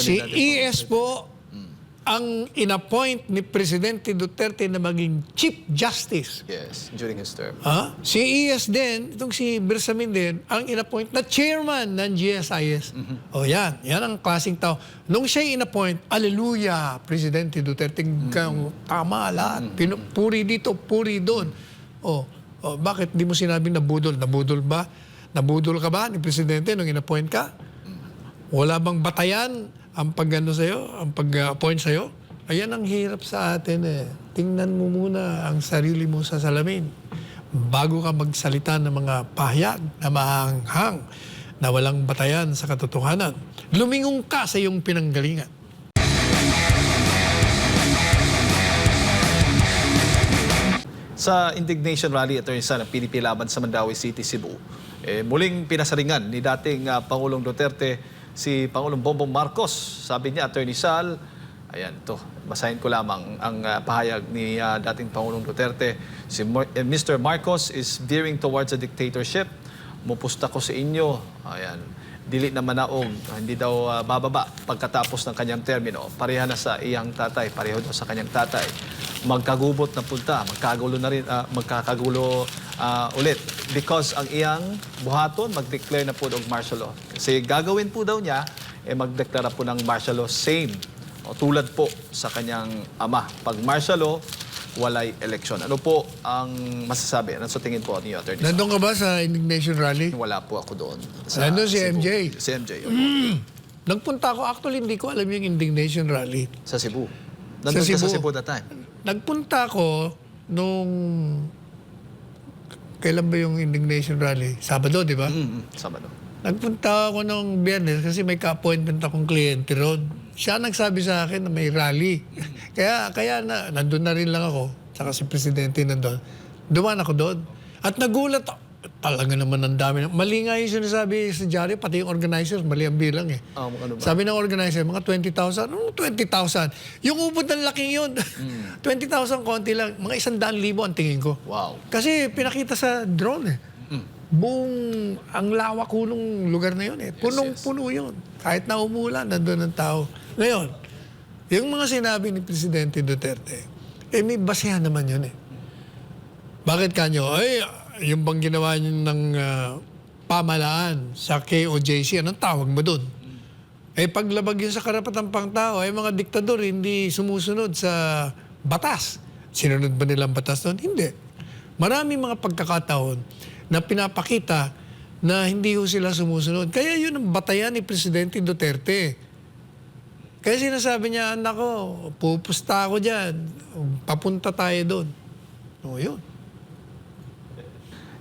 Si dating ES po ang inappoint ni Presidente Duterte na maging Chief Justice. Yes, during his term. Si ES din, itong si Bersamin din, ang inappoint na chairman ng GSIS. O yan ang klaseng tao. Nung siya inappoint, Alleluia, Presidente Duterte, tama lahat. Puri dito, puri doon. Bakit di mo sinabing nabudol? Nabudol ba? Nabudol ka ba ni Presidente nung inappoint ka? Wala bang batayan ang pag-ano sa'yo, ang pag-appoint sa'yo? Ayan ang hirap sa atin eh. Tingnan mo muna ang sarili mo sa salamin bago ka magsalita ng mga pahayag na mahanghang na walang batayan sa katotohanan. Lumingon ka sa iyong pinanggalingan. Sa indignation rally, Attorney Sal, ng PNP laban sa Mandawi City, Cebu, muling pinasaringan ni dating Pangulong Duterte si Pangulong Bongbong Marcos. Sabi niya, Attorney Sal, ayan to, basahin ko lamang ang pahayag ni dating Pangulong Duterte. Si Mr. Marcos is veering towards a dictatorship. Mupusta ko sa inyo. Ayan. Dili na manaog, hindi daw bababa pagkatapos ng kanyang termino. Pareha na sa iyang tatay, pareho daw sa kanyang tatay. Magkagubot na punta, magkakagulo na rin, magkakagulo ulit. Because ang iyang buhaton, mag-declare na po ng martial law. Kasi gagawin po daw niya, mag-declare po ng martial law, same. Tulad po sa kanyang ama. Pag martial law, walay eleksyon. Ano po ang masasabi? Ano sa tingin po niyo, Attorney? Nandun ka ba sa indignation rally? Wala po ako doon. Nandun si Cebu. MJ? Si MJ. Nagpunta ako, actually hindi ko alam yung indignation rally. Sa Cebu. Nandun ka sa Cebu that time? Nagpunta ako nung... Kailan ba yung indignation rally? Sabado, di ba? Sabado. Nagpunta ako nung Biyernes kasi may ka-appointment akong kliyente ron. Siya nagsabi sa akin na may rally. kaya nandun na rin lang ako. Tsaka si Presidente nandun. Duman ako doon. At nagulat ako. Talaga naman ang dami. Mali nga yung sinasabi sa Diaryo, pati yung organizers, mali ang bilang eh. Ano ba? Sabi ng organizer, mga 20,000. Ano 20,000? Yung ubod ng laking yun. 20,000 konti lang. Mga 100,000 ang tingin ko. Wow. Kasi pinakita sa drone eh. Buong ang lawak ko nung lugar na yun eh. Punong-puno yun. Kahit na umulan, nandun ang tao. Ngayon, yung mga sinabi ni Presidente Duterte, may basehan naman yun eh. Bakit kanyo? Yung bang ginawa niyo ng pamalaan sa KOJC, anong tawag mo dun? Paglabag yun sa karapatang pangtao, mga diktador hindi sumusunod sa batas. Sinunod ba nilang batas doon? Hindi. Maraming mga pagkakataon na pinapakita na hindi ho sila sumusunod. Kaya yun ang batayan ni Presidente Duterte. Kaya sinasabi niya, anak ko, pupusta ako dyan. Papunta tayo doon. Yun.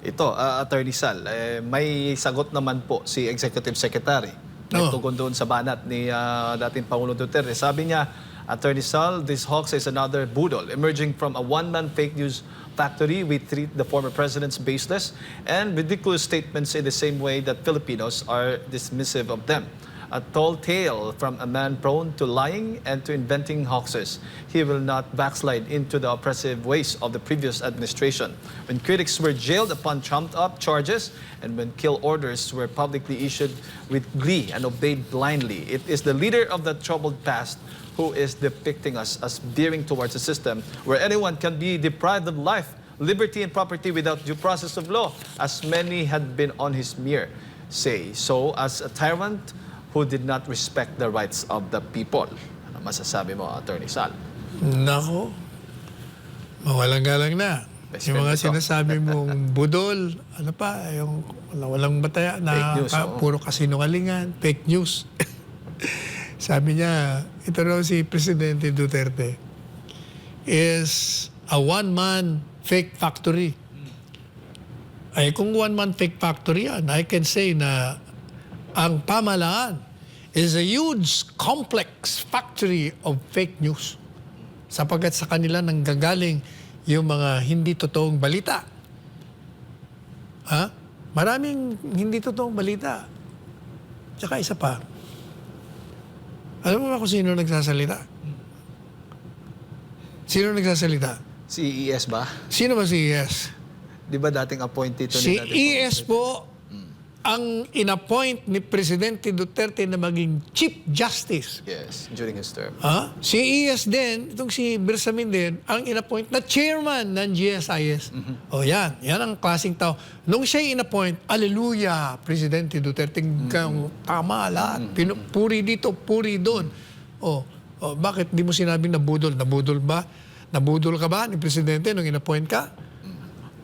Ito, Attorney Sal, may sagot naman po si Executive Secretary. Nagtugon doon sa banat ni dating Pangulong Duterte. Sabi niya, Attorney Sal, this hoax is another budol. Emerging from a one-man fake news factory, we treat the former president's baseless and ridiculous statements in the same way that Filipinos are dismissive of them. A tall tale from a man prone to lying and to inventing hoaxes. He will not backslide into the oppressive ways of the previous administration. When critics were jailed upon trumped-up charges and when kill orders were publicly issued with glee and obeyed blindly, it is the leader of the troubled past who is depicting us as veering towards a system where anyone can be deprived of life, liberty, and property without due process of law, as many had been on his mirror say. So, as a tyrant who did not respect the rights of the people. Ano masasabi mo, Attorney Sal? Nako, mawalang galang na. Yung mga sinasabi mong budol, ano pa, yung walang bataya na Fake news, puro kasinungalingan, fake news. Sabi niya, ito raw si Presidente Duterte is a one-man fake factory. Kung one-man fake factory yan, I can say na ang pamahalaan is a huge, complex factory of fake news. Sapagkat sa kanila nanggagaling yung mga hindi totoong balita. Maraming hindi totoong balita. Tsaka isa pa. Alam mo ba kung sino nagsasalita? Sino nagsasalita? Si ES ba? Sino ba si ES? Di ba dating appointee to Si ni dating ES po ang inappoint ni Presidente Duterte na maging Chief Justice. Yes, during his term. Si ES din, itong si Bersamin din, ang inappoint na chairman ng GSIS. O yan ang klaseng tao. Nung siya inappoint, Alleluia, Presidente Duterte, tama lahat. Puri dito, puri doon. Bakit di mo sinabing nabudol? Nabudol ba? Nabudol ka ba ni Presidente nung inappoint ka?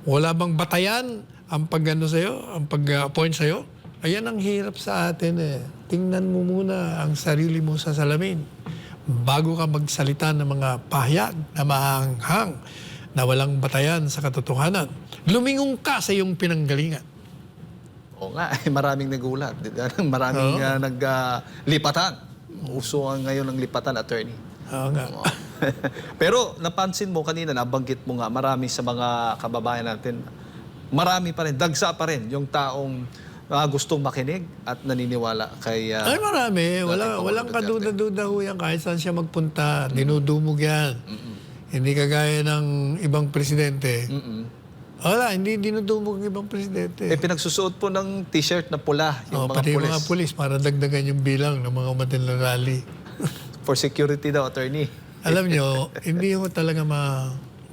Wala bang batayan ang pag-appoint sa'yo? Ayan ang hirap sa atin eh. Tingnan mo muna ang sarili mo sa salamin bago ka magsalita ng mga pahayag na mahanghang na walang batayan sa katotohanan. Lumingon ka sa iyong pinanggalingan. Oo nga, maraming nagulat. Maraming naglipatan. Uso ngayon ng lipatan, attorney. Oo nga. Pero napansin mo kanina, nabanggit mo nga, marami sa mga kababayan natin, marami pa rin, dagsa pa rin yung taong gustong makinig at naniniwala kay... Ay marami. Walang kaduda-duda ho yan kahit saan siya magpunta. Dinudumog yan. Hindi kagaya ng ibang presidente. Wala, hindi dinudumog ng ibang presidente. Pinagsusuot po ng t-shirt na pula yung mga pati pulis. mga pulis para dagdagan yung bilang ng mga umatin na rally. For security daw, attorney. Alam nyo, hindi ho talaga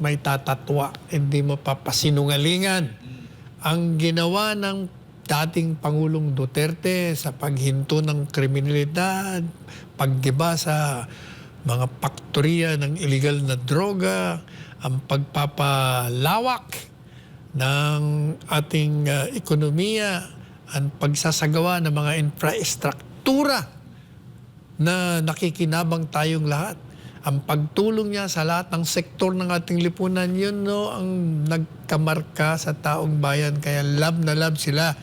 may tatatwa, hindi mapapasinungalingan. Ang ginawa ng dating Pangulong Duterte sa paghinto ng kriminalidad, paggiba sa mga paktoriya ng illegal na droga, ang pagpapalawak ng ating ekonomiya, ang pagsasagawa ng mga infrastruktura na nakikinabang tayong lahat. Ang pagtulong niya sa lahat ng sektor ng ating lipunan, yun ang nagkamarka sa taong bayan. Kaya love na love sila.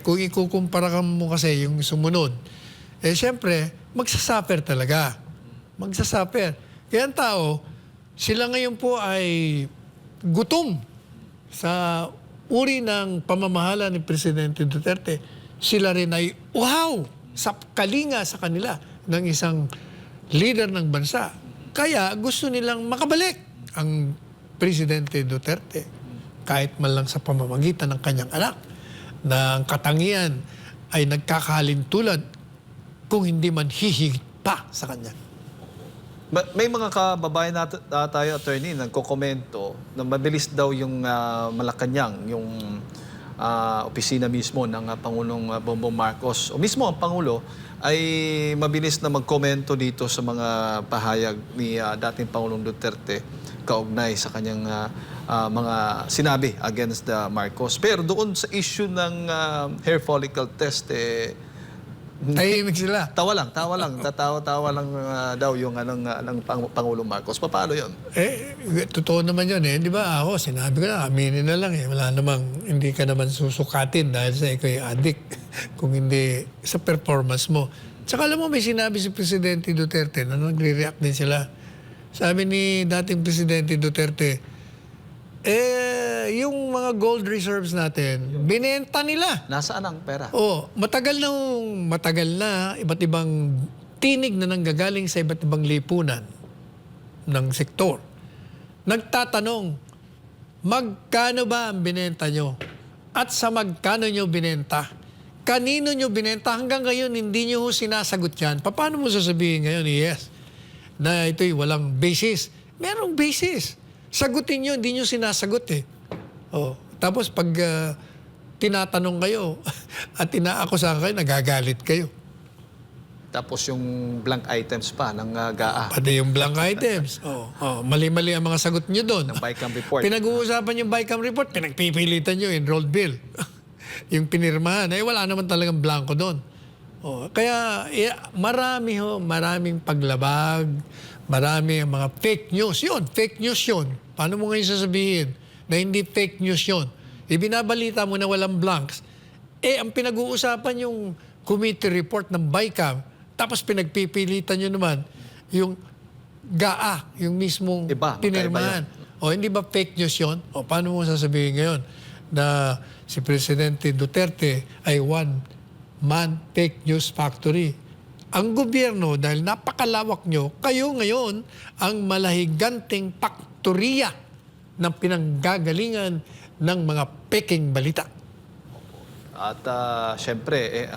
Kung ikukumpara mo kasi yung sumunod, siyempre, magsasuffer talaga. Magsasuffer. Kaya ang tao, sila ngayon po ay gutom sa uri ng pamamahala ni Presidente Duterte. Sila rin ay, wow, sa kalinga sa kanila ng isang leader ng bansa. Kaya gusto nilang makabalik ang Presidente Duterte kahit man lang sa pamamagitan ng kanyang anak na ang katangian ay nagkakahalintulad kung hindi man hihigit pa sa kanya. May mga kababayan tayo, attorney, nagkokomento na mabilis daw yung Malacanang, yung opisina mismo ng Pangulong Bongbong Marcos o mismo ang Pangulo ay mabilis na magkomento dito sa mga pahayag ni dating Pangulong Duterte kaugnay sa kanyang mga sinabi against the Marcos. Pero doon sa issue ng hair follicle test, tahimik sila. tawa lang. Tatawa lang daw yung ng Pangulong Marcos. Paano yun? Totoo naman yun eh. Di ba ako, sinabi ko na, aminin na lang eh. Wala namang, hindi ka naman susukatin dahil sa ikaw addict kung hindi sa performance mo. Tsaka alam mo, may sinabi si Presidente Duterte na nagre-react din sila. Sabi ni dating Presidente Duterte, yung mga gold reserves natin, binenta nila. Nasaan ang pera? Matagal na iba't ibang tinig na nanggagaling sa iba't ibang lipunan ng sektor. Nagtatanong, magkano ba ang binenta nyo? At sa magkano nyo binenta? Kanino nyo binenta? Hanggang ngayon, hindi nyo sinasagot yan. Paano mo sasabihin ngayon, yes, na ito'y walang basis? Merong basis. Sagutin nyo, hindi nyo sinasagot eh. Tapos pag tinatanong kayo at inaakusahan kayo, nagagalit kayo. Tapos yung blank items pa ng GAA. Pati yung blank items. Mali-mali ang mga sagot nyo doon. Ng BICAM report. Pinag-uusapan yung BICAM report, pinagpipilitan nyo, enrolled bill. Yung pinirmahan, wala naman talagang blanco doon. Kaya maraming paglabag, marami ang mga fake news. Fake news yun. Paano mo ngayon sasabihin na hindi fake news yun? Ibinabalita mo na walang blanks. Ang pinag-uusapan yung committee report ng BICAM, tapos pinagpipilitan nyo naman yung GAA, yung mismong pinirmahan. Hindi ba fake news yun? Paano mo sasabihin ngayon na si Presidente Duterte ay one-man fake news factory? Ang gobyerno, dahil napakalawak nyo, kayo ngayon ang malahiganting faktoriya ng pinanggagalingan ng mga peking balita. At syempre,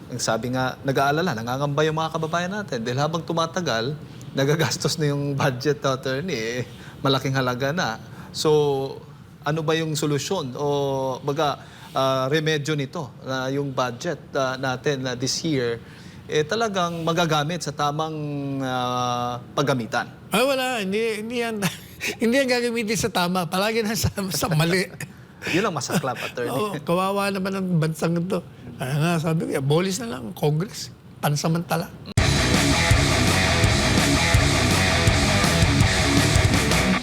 ang sabi nga, nag-aalala, nangangamba yung mga kababayan natin. Dahil habang tumatagal, nagagastos na yung budget, attorney, malaking halaga na. So, ano ba yung solusyon o remedyo nito na yung budget natin this year talagang magagamit sa tamang paggamitan? Ay, wala. Hindi yan. Hindi yan gagamitin sa tama. Palagi na sa mali. Yun ang masaklap, attorney. Oo, kawawa naman ang bansang ito. Kaya nga, sabi ko, abolis na lang ang Congress. Pansamantala.